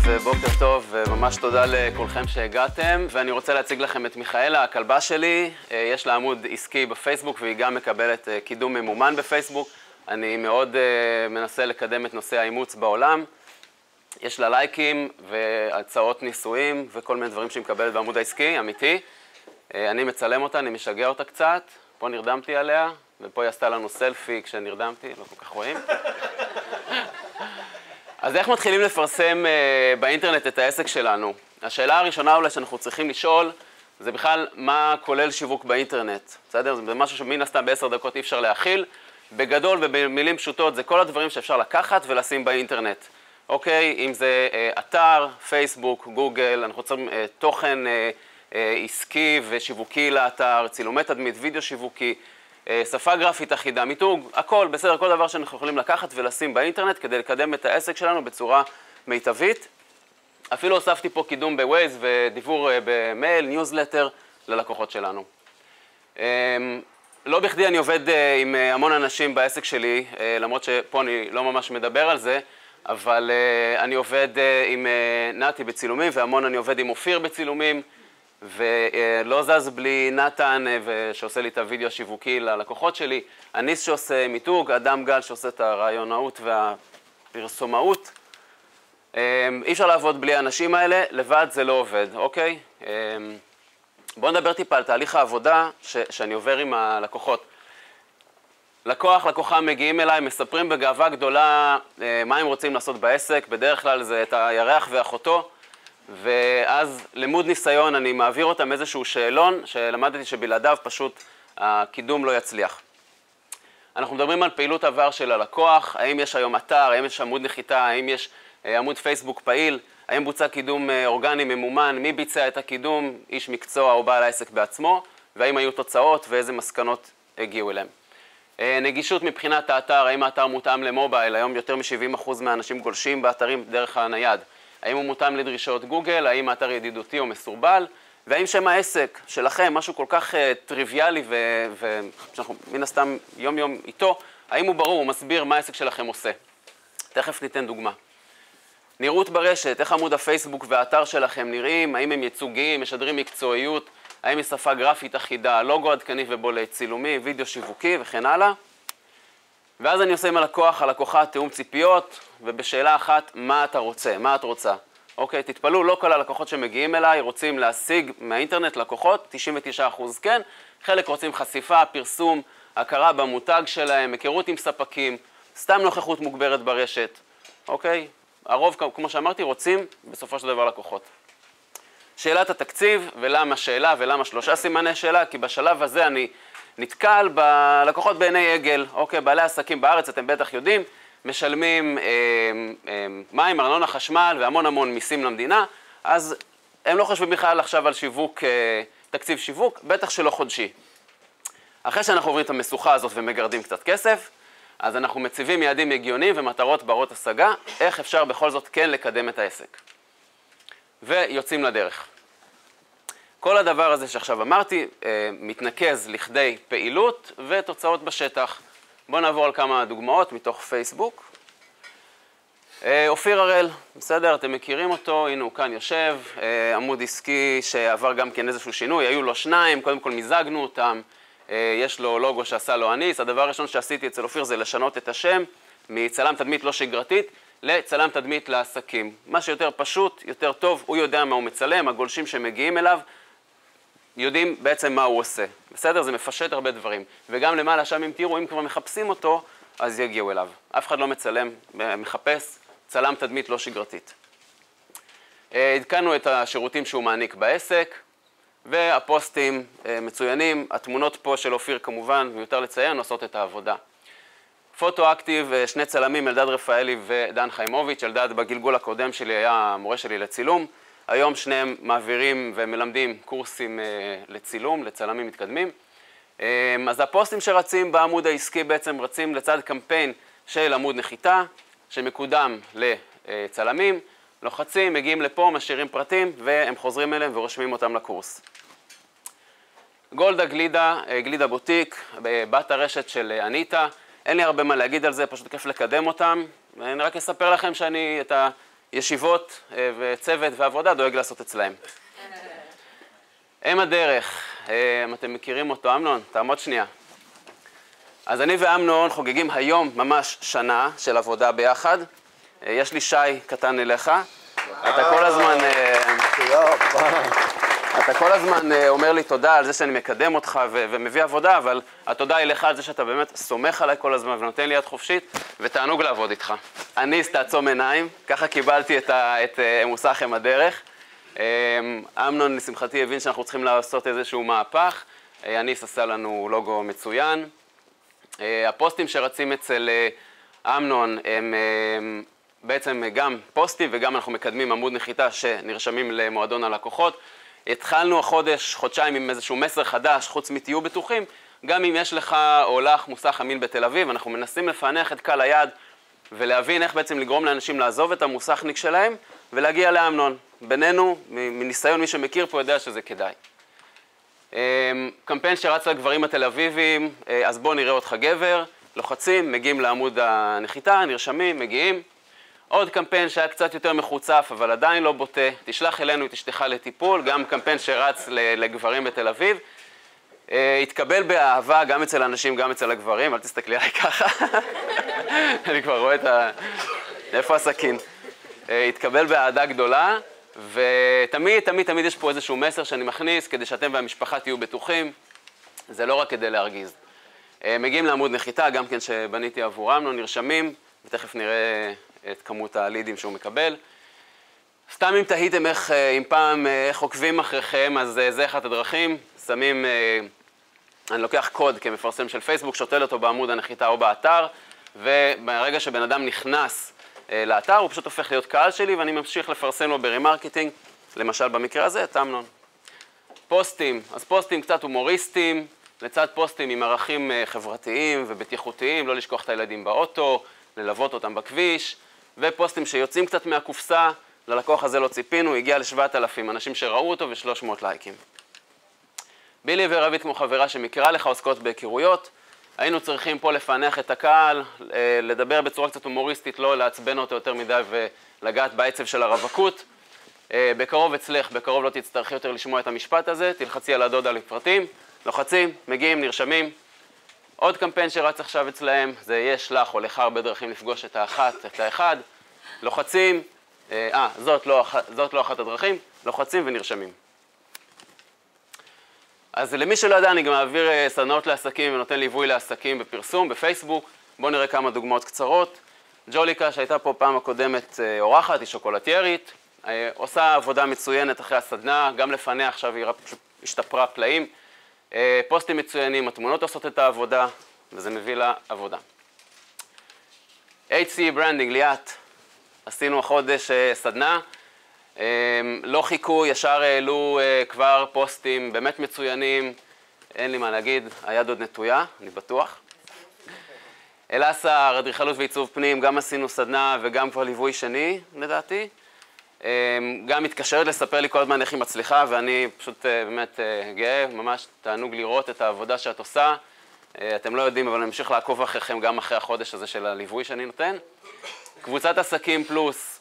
ובוקר טוב, וממש תודה לכולכם שהגעתם. ואני רוצה להציג לכם את מיכאלה, הכלבה שלי. יש לה עמוד עסקי בפייסבוק, והיא גם מקבלת קידום ממומן בפייסבוק. אני מאוד מנסה לקדם את נושא האימוץ בעולם. יש לה לייקים והצעות ניסויים וכל מיני דברים שהיא מקבלת בעמוד העסקי, אמיתי. אני מצלם אותה, אני משגע אותה קצת. פה נרדמתי עליה, ופה היא עשתה לנו סלפי כשנרדמתי, לא כל כך רואים. אז איך מתחילים לפרסם באינטרנט את העסק שלנו? השאלה הראשונה אולי שאנחנו צריכים לשאול, זה בכלל מה כולל שיווק באינטרנט. בסדר? זה משהו שמן הסתם ב10 דקות אי אפשר להכיל. בגדול ובמילים פשוטות זה כל הדברים שאפשר לקחת ולשים באינטרנט. אוקיי? אם זה אתר, פייסבוק, גוגל, אנחנו רוצים תוכן עסקי ושיווקי לאתר, צילומי תדמית, וידאו שיווקי, שפה גרפית אחידה, מיתוג, הכל, בסדר, כל דבר שאנחנו יכולים לקחת ולשים באינטרנט כדי לקדם את העסק שלנו בצורה מיטבית. אפילו הוספתי פה קידום בווייז ודיבור במייל, ניוזלטר ללקוחות שלנו. לא בכדי אני עובד עם המון אנשים בעסק שלי, למרות שפה אני לא ממש מדבר על זה, אבל אני עובד עם נתי בצילומים, והמון אני עובד עם אופיר בצילומים, ולא זז בלי נתן שעושה לי את הוידאו השיווקי ללקוחות שלי, אניס שעושה מיתוג, אדם גל שעושה את הרעיונאות והפרסומאות. אי אפשר לעבוד בלי האנשים האלה, לבד זה לא עובד, אוקיי? בואו נדבר טיפה על תהליך העבודה שאני עובר עם הלקוחות. לקוחה מגיעים אליי, מספרים בגאווה גדולה מה הם רוצים לעשות בעסק, בדרך כלל זה את הירח ואחותו, ואז למוד ניסיון אני מעביר אותם איזשהו שאלון שלמדתי שבלעדיו פשוט הקידום לא יצליח. אנחנו מדברים על פעילות עבר של הלקוח, האם יש היום אתר, האם יש עמוד נחיתה, האם יש עמוד פייסבוק פעיל, האם בוצע קידום אורגני ממומן, מי ביצע את הקידום, איש מקצוע או בעל העסק בעצמו, והאם היו תוצאות ואיזה מסקנות הגיעו אליהם. נגישות מבחינת האתר, האם האתר מותאם למובייל, היום יותר מ-70% מהאנשים גולשים באתרים דרך הנייד. האם הוא מותאם לדרישות גוגל, האם האתר ידידותי או מסורבל, והאם שם העסק שלכם, משהו כל כך טריוויאלי ושאנחנו מן הסתם יום יום איתו, האם הוא ברור, הוא מסביר מה העסק שלכם עושה. תכף ניתן דוגמה. נראות ברשת, איך עמוד הפייסבוק והאתר שלכם נראים, האם הם ייצוגיים, משדרים מקצועיות, האם יש שפה גרפית אחידה, לוגו עדכני ובולט, צילומי, וידאו שיווקי וכן הלאה. ואז אני עושה עם הלקוחה תיאום ציפיות, ובשאלה אחת, מה אתה רוצה? מה את רוצה? אוקיי, תתפלאו, לא כל הלקוחות שמגיעים אליי רוצים להשיג מהאינטרנט לקוחות, 99% כן, חלק רוצים חשיפה, פרסום, הכרה במותג שלהם, היכרות עם ספקים, סתם נוכחות מוגברת ברשת, אוקיי? הרוב, כמו שאמרתי, רוצים בסופו של דבר לקוחות. שאלת התקציב, ולמה שאלה ולמה 3 סימני שאלה, כי בשלב הזה אני נתקל בלקוחות בעיני עגל, אוקיי, בעלי עסקים בארץ, אתם בטח יודעים, משלמים מים, ארנונה, חשמל והמון מיסים למדינה, אז הם לא חושבים בכלל עכשיו על שיווק, תקציב שיווק, בטח שלא חודשי. אחרי שאנחנו עוברים את המשוכה הזאת ומגרדים קצת כסף, אז אנחנו מציבים יעדים הגיוניים ומטרות ברות השגה, איך אפשר בכל זאת כן לקדם את העסק. ויוצאים לדרך. כל הדבר הזה שעכשיו אמרתי מתנקז לכדי פעילות ותוצאות בשטח. בואו נעבור על כמה דוגמאות מתוך פייסבוק. אופיר הראל, בסדר, אתם מכירים אותו, הנה הוא כאן יושב, עמוד עסקי שעבר גם כן איזשהו שינוי, היו לו 2, קודם כל מיזגנו אותם, יש לו לוגו שעשה לו אניס. הדבר הראשון שעשיתי אצל אופיר זה לשנות את השם מצלם תדמית לא שגרתית לצלם תדמית לעסקים. מה שיותר פשוט, יותר טוב, הוא יודע מה הוא מצלם, הגולשים שמגיעים אליו יודעים בעצם מה הוא עושה. בסדר? זה מפשט הרבה דברים. וגם למעלה שם אם תראו, אם כבר מחפשים אותו, אז יגיעו אליו. אף אחד לא מצלם, מחפש צלם תדמית לא שגרתית. עדכנו את השירותים שהוא מעניק בעסק, והפוסטים מצוינים, התמונות פה של אופיר כמובן, מיותר לציין, עושות את העבודה. פוטו-אקטיב, 2 צלמים, אלדד רפאלי ודן חיימוביץ'. אלדד בגלגול הקודם שלי היה המורה שלי לצילום. היום שניהם מעבירים ומלמדים קורסים לצילום, לצלמים מתקדמים. אז הפוסטים שרצים בעמוד העסקי בעצם רצים לצד קמפיין של עמוד נחיתה, שמקודם לצלמים, לוחצים, מגיעים לפה, משאירים פרטים, והם חוזרים אליהם ורושמים אותם לקורס. גולדה גלידה בוטיק, בת הרשת של אניטה. אין לי הרבה מה להגיד על זה, פשוט כיף לקדם אותם. ואני רק אספר לכם שאני את ישיבות וצוות ועבודה דואג לעשות אצלהם. הם הדרך, אתם מכירים אותו, אמנון? תעמוד שנייה. אז אני ואמנון חוגגים היום ממש שנה של עבודה ביחד. יש לי שי קטן אליך. אתה כל הזמן אומר לי תודה על זה שאני מקדם אותך ומביא עבודה, אבל התודה היא לך על זה שאתה באמת סומך עליי כל הזמן ונותן לי יד חופשית, ותענוג לעבוד איתך. אני תעצום עיניים, ככה קיבלתי את מוסך עם הדרך. אמנון לשמחתי הבין שאנחנו צריכים לעשות איזשהו מהפך. אניס עשה לנו לוגו מצוין. הפוסטים שרצים אצל אמנון הם בעצם גם פוסטים וגם אנחנו מקדמים עמוד נחיתה שנרשמים למועדון הלקוחות. התחלנו חודשיים עם איזשהו מסר חדש, חוץ מתהיו בטוחים, גם אם יש לך או לך מוסך אמין בתל אביב, אנחנו מנסים לפענח את קהל היעד ולהבין איך בעצם לגרום לאנשים לעזוב את המוסכניק שלהם ולהגיע לאמנון. בינינו, מניסיון מי שמכיר פה יודע שזה כדאי. קמפיין שרץ לגברים התל אביביים, אז בואו נראה אותך גבר, לוחצים, מגיעים לעמוד הנחיתה, נרשמים, מגיעים. עוד קמפיין שהיה קצת יותר מחוצף, אבל עדיין לא בוטה, תשלח אלינו את אשתך לטיפול, גם קמפיין שרץ לגברים בתל אביב. התקבל באהבה גם אצל אנשים, גם אצל הגברים, אל תסתכלי עליי ככה. אני כבר רואה איפה הסכין. התקבל באהדה גדולה, ותמיד יש פה איזשהו מסר שאני מכניס, כדי שאתם והמשפחה תהיו בטוחים. זה לא רק כדי להרגיז. מגיעים לעמוד נחיתה, גם כן שבניתי עבורם, לא נרשמים, ותכף נראה את כמות הלידים שהוא מקבל. סתם אם תהיתם אם פעם איך עוקבים אחריכם, אז זה אחת הדרכים. שמים, אני לוקח קוד כמפרסם של פייסבוק, שותל אותו בעמוד הנחיתה או באתר, וברגע שבן אדם נכנס לאתר, הוא פשוט הופך להיות קהל שלי, ואני ממשיך לפרסם לו ברמרקטינג, למשל במקרה הזה, את אמנון. פוסטים, אז פוסטים קצת הומוריסטיים, לצד פוסטים עם ערכים חברתיים ובטיחותיים, לא לשכוח את הילדים באוטו, ללוות אותם בכביש, ופוסטים שיוצאים קצת מהקופסה, ללקוח הזה לא ציפינו, הגיע ל7,000 אנשים שראו אותו ו300 לייקים. בילי ורבית כמו חברה שמכירה לך עוסקות בהיכרויות, היינו צריכים פה לפענח את הקהל, לדבר בצורה קצת הומוריסטית, לא לעצבן אותו יותר מדי ולגעת בעצב של הרווקות. בקרוב אצלך, בקרוב לא תצטרכי יותר לשמוע את המשפט הזה, תלחצי על הדודה לפרטים, לוחצים, מגיעים, נרשמים. עוד קמפיין שרץ עכשיו אצלהם, זה יש לך או לך הרבה דרכים לפגוש את האחד, לוחצים, זאת לא אחת הדרכים, לוחצים ונרשמים. אז למי שלא יודע, אני גם מעביר סדנאות לעסקים ונותן ליווי לעסקים בפרסום, בפייסבוק. בואו נראה כמה דוגמאות קצרות. ג'וליקה, שהייתה פה פעם הקודמת אורחת, היא שוקולטיירית, עושה עבודה מצוינת אחרי הסדנה, גם לפניה עכשיו היא השתפרה פלאים. פוסטים מצוינים, התמונות עושות את העבודה, וזה מביא לה עבודה. HC ברנדינג, ליאת, עשינו החודש סדנה, לא חיכו, ישר העלו כבר פוסטים באמת מצוינים, אין לי מה להגיד, היד עוד נטויה, אני בטוח. אלאסה, אדריכלות ועיצוב פנים, גם עשינו סדנה וגם כבר ליווי שני, לדעתי. גם מתקשרת לספר לי כל הזמן איך היא מצליחה, ואני פשוט באמת גאה, ממש תענוג לראות את העבודה שאת עושה. אתם לא יודעים, אבל אני ממשיך לעקוב אחריכם גם אחרי החודש הזה של הליווי שאני נותן. קבוצת עסקים פלוס,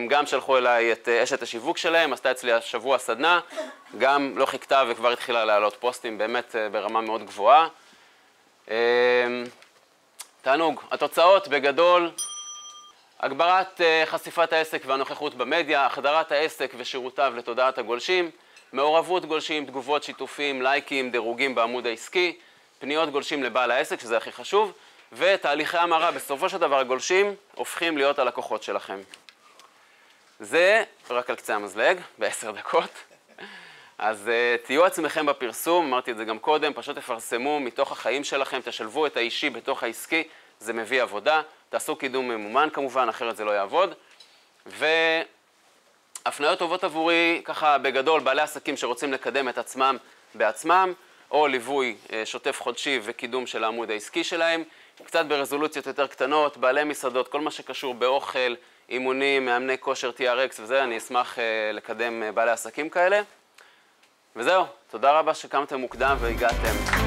גם שלחו אליי את אשת השיווק שלהם, עשתה אצלי השבוע סדנה, גם לא חיכתה וכבר התחילה להעלות פוסטים באמת ברמה מאוד גבוהה. תענוג, התוצאות בגדול, הגברת חשיפת העסק והנוכחות במדיה, החדרת העסק ושירותיו לתודעת הגולשים, מעורבות גולשים, תגובות, שיתופים, לייקים, דירוגים בעמוד העסקי, פניות גולשים לבעל העסק, שזה הכי חשוב, ותהליכי המרה, בסופו של דבר הגולשים הופכים להיות הלקוחות שלכם. זה רק על קצה המזלג, ב10 דקות. אז תהיו עצמכם בפרסום, אמרתי את זה גם קודם, פשוט תפרסמו מתוך החיים שלכם, תשלבו את האישי בתוך העסקי, זה מביא עבודה, תעשו קידום ממומן כמובן, אחרת זה לא יעבוד. והפניות טובות עבורי, ככה בגדול, בעלי עסקים שרוצים לקדם את עצמם בעצמם, או ליווי שוטף חודשי וקידום של העמוד העסקי שלהם, קצת ברזולוציות יותר קטנות, בעלי מסעדות, כל מה שקשור באוכל, אימונים, מאמני כושר, TRX וזה, אני אשמח לקדם בעלי עסקים כאלה. וזהו, תודה רבה שקמתם מוקדם והגעתם.